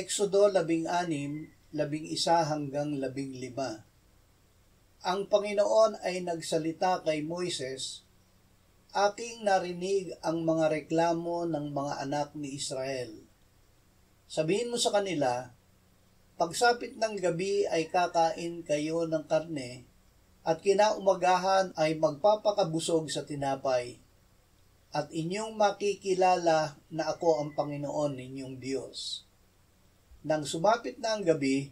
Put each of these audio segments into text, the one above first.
Exodo 16:11-15. Ang Panginoon ay nagsalita kay Moises, "Aking narinig ang mga reklamo ng mga anak ni Israel. Sabihin mo sa kanila, pagsapit ng gabi ay kakain kayo ng karne, at kinaumagahan ay magpapakabusog sa tinapay, at inyong makikilala na ako ang Panginoon ninyong Diyos. Nang sumapit na ang gabi,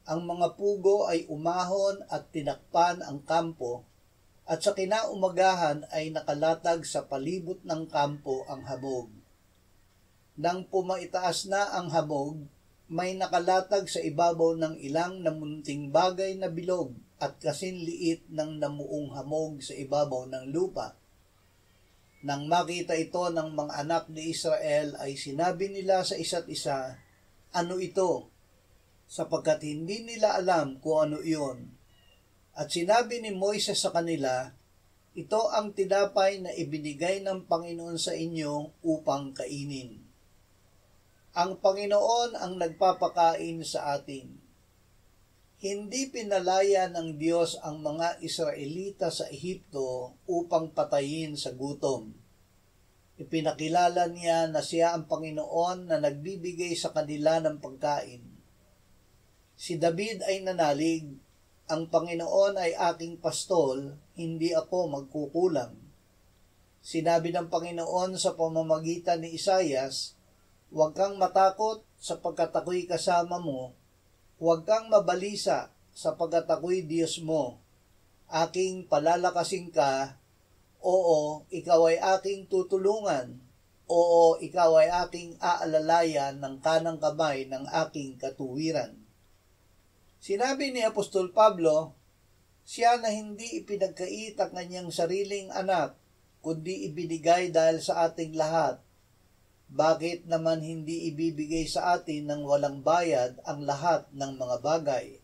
ang mga pugo ay umahon at tinakpan ang kampo, at sa kinaumagahan ay nakalatag sa palibot ng kampo ang hamog. Nang pumaitaas na ang hamog, may nakalatag sa ibabaw ng ilang namunting bagay na bilog at kasinliit ng namuong hamog sa ibabaw ng lupa. Nang makita ito ng mga anak ni Israel ay sinabi nila sa isa't isa, "Ano ito?" Sapagkat hindi nila alam kung ano iyon. At sinabi ni Moises sa kanila, "Ito ang tinapay na ibinigay ng Panginoon sa inyo upang kainin." Ang Panginoon ang nagpapakain sa atin. Hindi pinalaya ng Diyos ang mga Israelita sa Ehipto upang patayin sa gutom. Ipinakilala niya na siya ang Panginoon na nagbibigay sa kanila ng pagkain. Si David ay nanalig, "Ang Panginoon ay aking pastol, hindi ako magkukulang." Sinabi ng Panginoon sa pamamagitan ni Isaias, "Huwag kang matakot sapagkat ako'y kasama mo. Huwag kang mabalisa sapagkat ako'y Diyos mo. Aking palalakasin ka. Oo, ikaw ay aking tutulungan. Oo, ikaw ay aking aalalayan ng kanang kamay ng aking katuwiran." Sinabi ni Apostol Pablo, siya na hindi ipinagkait ang kanyang sariling anak, kundi ibinigay dahil sa ating lahat. Bakit naman hindi ibibigay sa atin ng walang bayad ang lahat ng mga bagay?